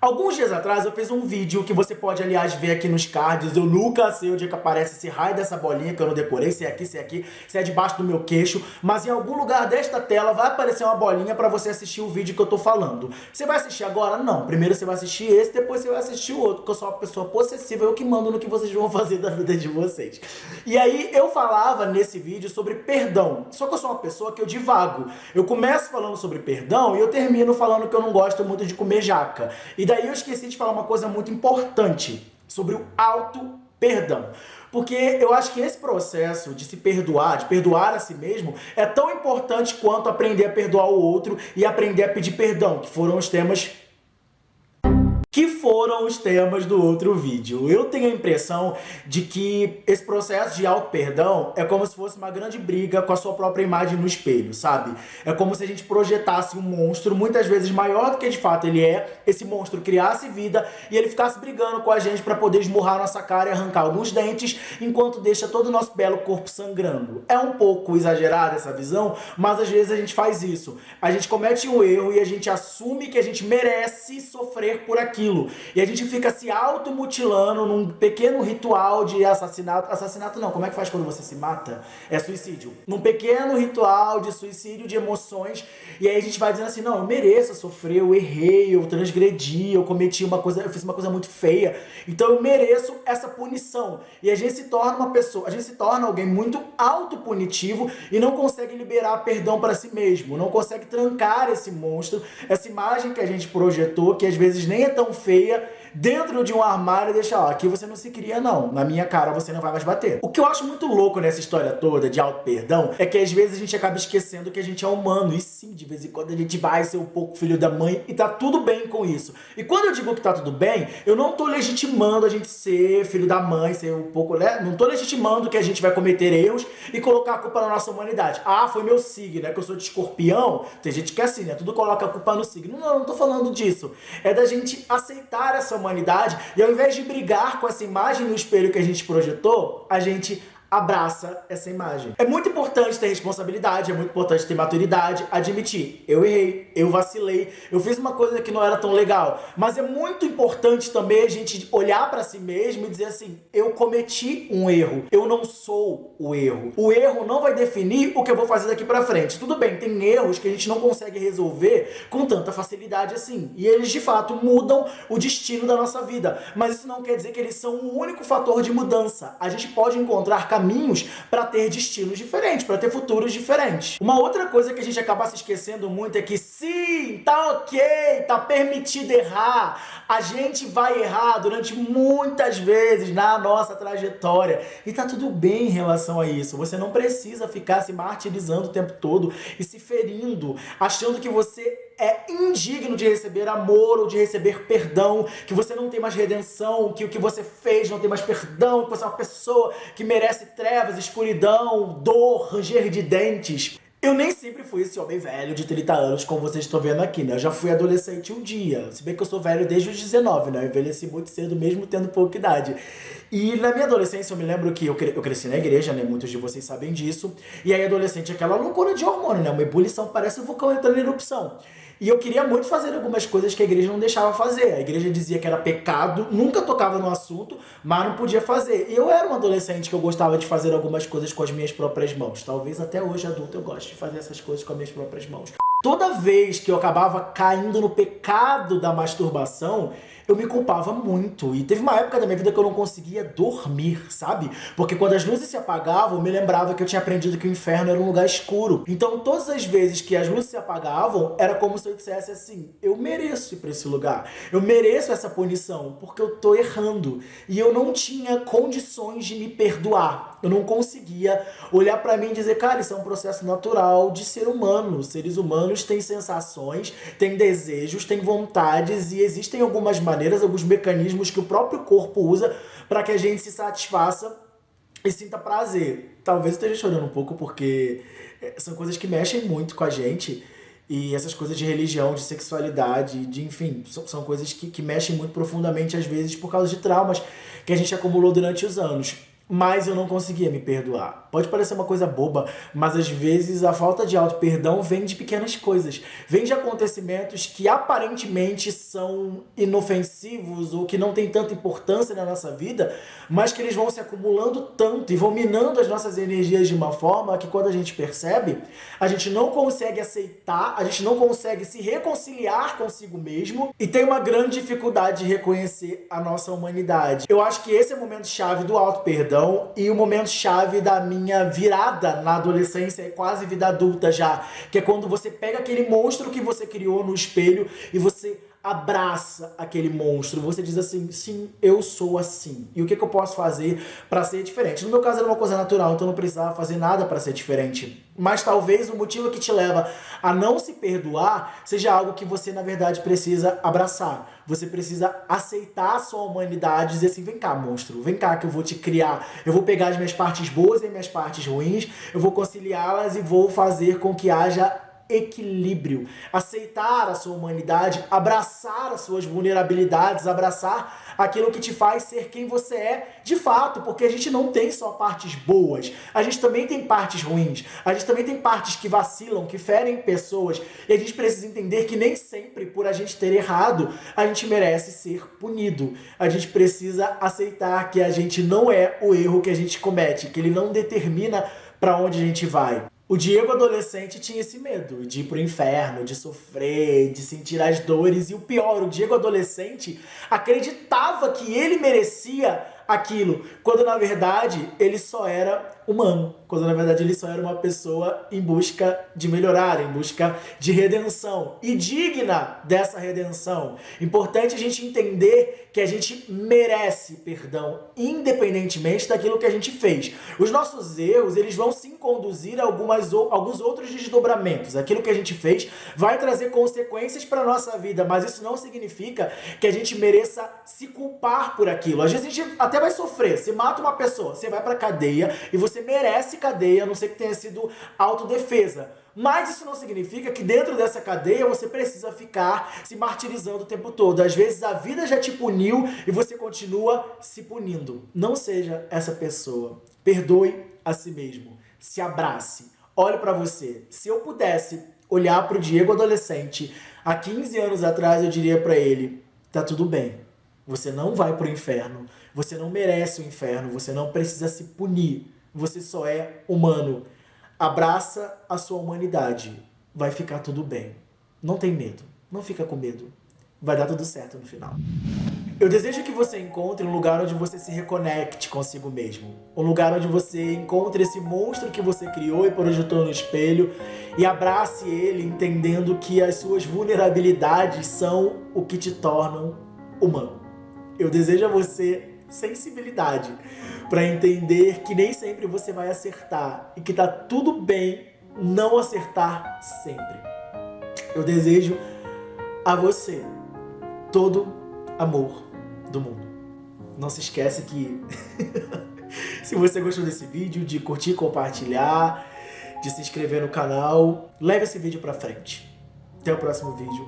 Alguns dias atrás eu fiz um vídeo que você pode, aliás, ver aqui nos cards. Eu nunca sei onde é que aparece esse raio dessa bolinha que eu não decorei, se é aqui, se é aqui, se é debaixo do meu queixo. Mas em algum lugar desta tela vai aparecer uma bolinha pra você assistir o vídeo que eu tô falando. Você vai assistir agora? Não. Primeiro você vai assistir esse, depois você vai assistir o outro, porque eu sou uma pessoa possessiva, eu que mando no que vocês vão fazer da vida de vocês. E aí eu falava nesse vídeo sobre perdão. Só que eu sou uma pessoa que eu divago. Eu começo falando sobre perdão e eu termino falando que eu não gosto muito de comer jaca. E daí eu esqueci de falar uma coisa muito importante sobre o auto-perdão. Porque eu acho que esse processo de se perdoar, de perdoar a si mesmo, é tão importante quanto aprender a perdoar o outro e aprender a pedir perdão, que foram os temas do outro vídeo. Eu tenho a impressão de que esse processo de auto-perdão é como se fosse uma grande briga com a sua própria imagem no espelho, sabe? É como se a gente projetasse um monstro, muitas vezes maior do que de fato ele é, esse monstro criasse vida e ele ficasse brigando com a gente pra poder esmurrar nossa cara e arrancar alguns dentes, enquanto deixa todo o nosso belo corpo sangrando. É um pouco exagerada essa visão, mas às vezes a gente faz isso. A gente comete um erro e a gente assume que a gente merece sofrer por aquilo. E a gente fica se automutilando num pequeno ritual de assassinato. Assassinato não, como é que faz quando você se mata? É suicídio. Num pequeno ritual de suicídio de emoções. E aí a gente vai dizendo assim, não, eu mereço sofrer, eu errei, eu transgredi, eu cometi uma coisa, eu fiz uma coisa muito feia. Então eu mereço essa punição. E a gente se torna uma pessoa, a gente se torna alguém muito autopunitivo e não consegue liberar perdão para si mesmo. Não consegue trancar esse monstro, essa imagem que a gente projetou, que às vezes nem é tão feia, dentro de um armário e deixar, ó, aqui você não se cria não, na minha cara você não vai mais bater. O que eu acho muito louco nessa história toda de auto-perdão é que às vezes a gente acaba esquecendo que a gente é humano, e sim, de vez em quando a gente vai ser um pouco filho da mãe e tá tudo bem com isso. E quando eu digo que tá tudo bem, eu não tô legitimando a gente ser filho da mãe, ser um pouco, né, não tô legitimando que a gente vai cometer erros e colocar a culpa na nossa humanidade. Ah, foi meu signo, né, que eu sou de escorpião, tem gente que é assim, né, tudo coloca a culpa no signo. Não, não tô falando disso. É da gente aceitar essa humanidade e ao invés de brigar com essa imagem no espelho que a gente projetou, a gente abraça essa imagem. É muito importante ter responsabilidade, é muito importante ter maturidade, admitir, eu errei, eu vacilei, eu fiz uma coisa que não era tão legal, mas é muito importante também a gente olhar pra si mesmo e dizer assim, eu cometi um erro, eu não sou o erro. O erro não vai definir o que eu vou fazer daqui pra frente. Tudo bem, tem erros que a gente não consegue resolver com tanta facilidade assim, e eles de fato mudam o destino da nossa vida, mas isso não quer dizer que eles são o único fator de mudança. A gente pode encontrar caminhos para ter destinos diferentes, para ter futuros diferentes. Uma outra coisa que a gente acaba se esquecendo muito é que sim, tá ok, tá permitido errar. A gente vai errar durante muitas vezes na nossa trajetória e tá tudo bem em relação a isso. Você não precisa ficar se martirizando o tempo todo e se ferindo, achando que você é indigno de receber amor ou de receber perdão, que você não tem mais redenção, que o que você fez não tem mais perdão, que você é uma pessoa que merece trevas, escuridão, dor, ranger de dentes. Eu nem sempre fui esse homem velho de 30 anos, como vocês estão vendo aqui, né? Eu já fui adolescente um dia, se bem que eu sou velho desde os 19, né? Eu envelheci muito cedo, mesmo tendo pouca idade. E na minha adolescência eu me lembro que eu cresci na igreja, né? Muitos de vocês sabem disso. E aí adolescente é aquela loucura de hormônio, né? Uma ebulição, parece um vulcão entrando em erupção. E eu queria muito fazer algumas coisas que a igreja não deixava fazer. A igreja dizia que era pecado, nunca tocava no assunto, mas não podia fazer. E eu era um adolescente que eu gostava de fazer algumas coisas com as minhas próprias mãos. Talvez até hoje, adulto, eu goste de fazer essas coisas com as minhas próprias mãos. Toda vez que eu acabava caindo no pecado da masturbação, eu me culpava muito. E teve uma época da minha vida que eu não conseguia dormir, sabe? Porque quando as luzes se apagavam, eu me lembrava que eu tinha aprendido que o inferno era um lugar escuro. Então todas as vezes que as luzes se apagavam, era como se eu dissesse assim, eu mereço ir pra esse lugar. Eu mereço essa punição, porque eu tô errando. E eu não tinha condições de me perdoar. Eu não conseguia olhar pra mim e dizer, cara, isso é um processo natural de ser humano. Os seres humanos têm sensações, têm desejos, têm vontades e existem algumas maneiras, alguns mecanismos que o próprio corpo usa para que a gente se satisfaça e sinta prazer. Talvez eu esteja chorando um pouco porque são coisas que mexem muito com a gente e essas coisas de religião, de sexualidade, de enfim, são coisas que mexem muito profundamente às vezes por causa de traumas que a gente acumulou durante os anos. mas eu não conseguia me perdoar. Pode parecer uma coisa boba, mas às vezes a falta de auto-perdão vem de pequenas coisas. Vem de acontecimentos que aparentemente são inofensivos ou que não têm tanta importância na nossa vida, mas que eles vão se acumulando tanto e vão minando as nossas energias de uma forma que quando a gente percebe, a gente não consegue aceitar, a gente não consegue se reconciliar consigo mesmo e tem uma grande dificuldade de reconhecer a nossa humanidade. Eu acho que esse é o momento-chave do auto-perdão e o momento-chave da minha virada na adolescência e quase vida adulta já, que é quando você pega aquele monstro que você criou no espelho e você abraça aquele monstro, você diz assim, sim, eu sou assim. E o que eu posso fazer para ser diferente? No meu caso era uma coisa natural, então eu não precisava fazer nada para ser diferente. Mas talvez o motivo que te leva a não se perdoar seja algo que você, na verdade, precisa abraçar. Você precisa aceitar a sua humanidade e dizer assim, vem cá, monstro, vem cá que eu vou te criar. Eu vou pegar as minhas partes boas e as minhas partes ruins, eu vou conciliá-las e vou fazer com que haja equilíbrio, aceitar a sua humanidade, abraçar as suas vulnerabilidades, abraçar aquilo que te faz ser quem você é de fato, porque a gente não tem só partes boas, a gente também tem partes ruins, a gente também tem partes que vacilam, que ferem pessoas, e a gente precisa entender que nem sempre por a gente ter errado, a gente merece ser punido. A gente precisa aceitar que a gente não é o erro que a gente comete, que ele não determina para onde a gente vai. O Diego adolescente tinha esse medo de ir pro inferno, de sofrer, de sentir as dores. E o pior, o Diego adolescente acreditava que ele merecia aquilo, quando na verdade ele só era humano, quando na verdade ele só era uma pessoa em busca de melhorar, em busca de redenção e digna dessa redenção. Importante a gente entender que a gente merece perdão, independentemente daquilo que a gente fez. Os nossos erros, eles vão sim conduzir a alguns outros desdobramentos. Aquilo que a gente fez vai trazer consequências para a nossa vida, mas isso não significa que a gente mereça se culpar por aquilo. Às vezes a gente até vai sofrer. Você mata uma pessoa, você vai pra cadeia e você merece cadeia, a não ser que tenha sido autodefesa. Mas isso não significa que dentro dessa cadeia você precisa ficar se martirizando o tempo todo. Às vezes a vida já te puniu e você continua se punindo. Não seja essa pessoa. Perdoe a si mesmo. Se abrace. Olhe pra você. Se eu pudesse olhar pro Diego adolescente há 15 anos atrás, eu diria pra ele, tá tudo bem. Você não vai pro inferno. Você não merece o inferno. Você não precisa se punir. Você só é humano. Abraça a sua humanidade. Vai ficar tudo bem. Não tem medo. Não fica com medo. Vai dar tudo certo no final. Eu desejo que você encontre um lugar onde você se reconecte consigo mesmo. Um lugar onde você encontre esse monstro que você criou e projetou no espelho e abrace ele entendendo que as suas vulnerabilidades são o que te tornam humano. Eu desejo a você sensibilidade para entender que nem sempre você vai acertar e que tá tudo bem não acertar sempre. Eu desejo a você todo amor do mundo. Não se esquece que se você gostou desse vídeo, de curtir, compartilhar, de se inscrever no canal, leve esse vídeo pra frente. Até o próximo vídeo.